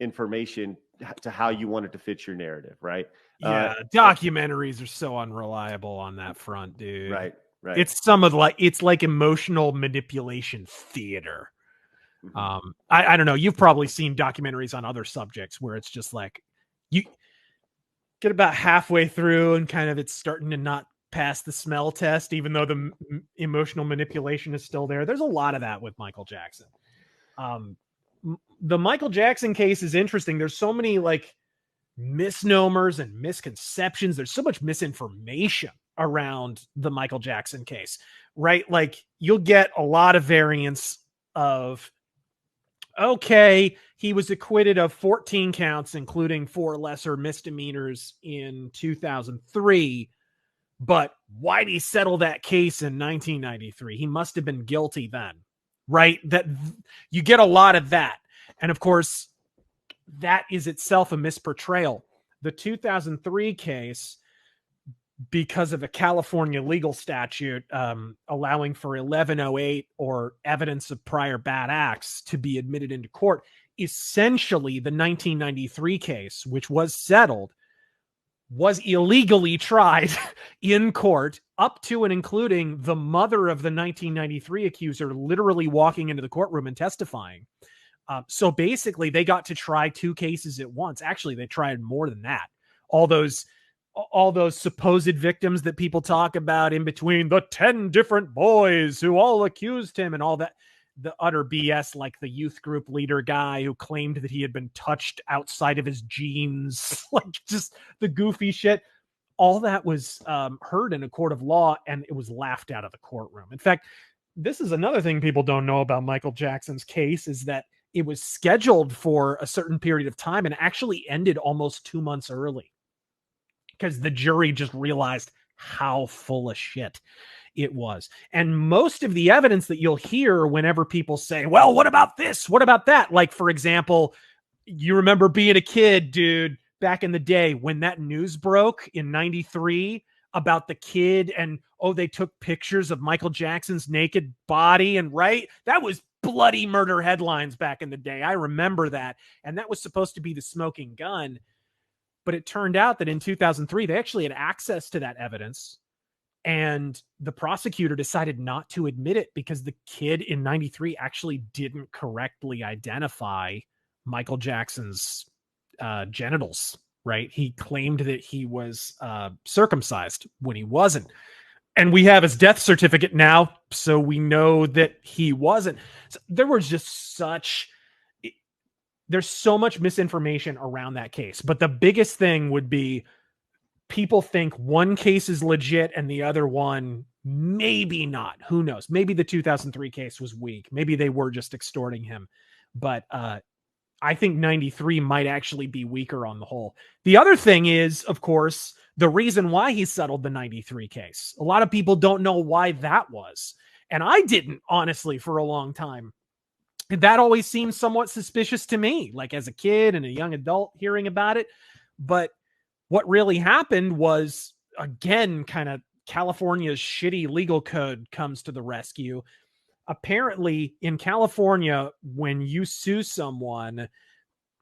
information to how you want it to fit your narrative, right? Yeah, documentaries are so unreliable on that front, dude. Right. It's like emotional manipulation theater. Mm-hmm. I don't know. You've probably seen documentaries on other subjects where it's just like you get about halfway through and kind of it's starting to not pass the smell test, even though the emotional manipulation is still there. There's a lot of that with Michael Jackson. The Michael Jackson case is interesting. There's so many like misnomers and misconceptions. There's so much misinformation around the Michael Jackson case, right? Like you'll get a lot of variants of, okay, he was acquitted of 14 counts, including 4 lesser misdemeanors in 2003. But why'd he settle that case in 1993? He must have been guilty then, right? That you get a lot of that. And of course, that is itself a misportrayal. The 2003 case, because of a California legal statute allowing for 1108 or evidence of prior bad acts to be admitted into court, essentially the 1993 case, which was settled, was illegally tried in court up to and including the mother of the 1993 accuser literally walking into the courtroom and testifying. So basically they got to try 2 cases at once. Actually, they tried more than that. All those supposed victims that people talk about in between, the 10 different boys who all accused him and all that, the utter BS, like the youth group leader guy who claimed that he had been touched outside of his jeans, like just the goofy shit. All that was heard in a court of law, and it was laughed out of the courtroom. In fact, this is another thing people don't know about Michael Jackson's case, is that it was scheduled for a certain period of time and actually ended almost 2 months early because the jury just realized how full of shit it was. And most of the evidence that you'll hear whenever people say, well, what about this? What about that? Like, for example, you remember being a kid, dude, back in the day when that news broke in 93 about the kid and, oh, they took pictures of Michael Jackson's naked body and right? That was bloody murder headlines back in the day. I remember that. And that was supposed to be the smoking gun. But it turned out that in 2003, they actually had access to that evidence. And the prosecutor decided not to admit it because the kid in 93 actually didn't correctly identify Michael Jackson's genitals, right? He claimed that he was circumcised when he wasn't. And we have his death certificate now, so we know that he wasn't. So there was just there's so much misinformation around that case. But the biggest thing would be people think one case is legit and the other one maybe not. Who knows? Maybe the 2003 case was weak. Maybe they were just extorting him. But I think 93 might actually be weaker on the whole. The other thing is, of course, the reason why he settled the 93 case. A lot of people don't know why that was. And I didn't, honestly, for a long time. That always seemed somewhat suspicious to me, like as a kid and a young adult hearing about it. But what really happened was, again, kind of California's shitty legal code comes to the rescue. Apparently, in California, when you sue someone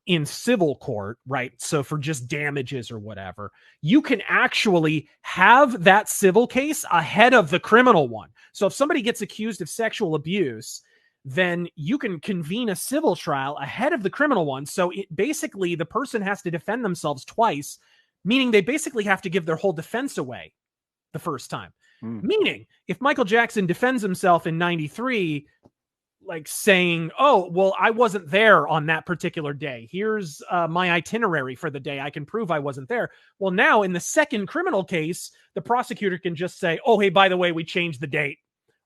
in civil court, right? So for just damages or whatever, you can actually have that civil case ahead of the criminal one. So if somebody gets accused of sexual abuse, then you can convene a civil trial ahead of the criminal one. So basically the person has to defend themselves twice, meaning they basically have to give their whole defense away the first time. Meaning, if Michael Jackson defends himself in 93, like saying, oh, well, I wasn't there on that particular day. Here's my itinerary for the day. I can prove I wasn't there. Well, now in the second criminal case, the prosecutor can just say, oh, hey, by the way, we changed the date,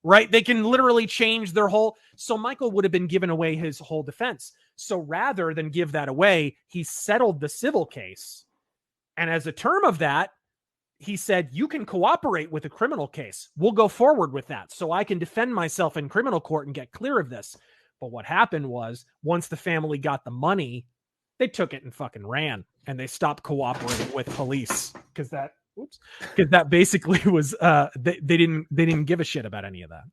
right? They can literally change their whole. So Michael would have been given away his whole defense. So rather than give that away, he settled the civil case. And as a term of that, he said, you can cooperate with a criminal case. We'll go forward with that so I can defend myself in criminal court and get clear of this. But what happened was, once the family got the money, they took it and fucking ran, and they stopped cooperating with police because that basically was they didn't give a shit about any of that.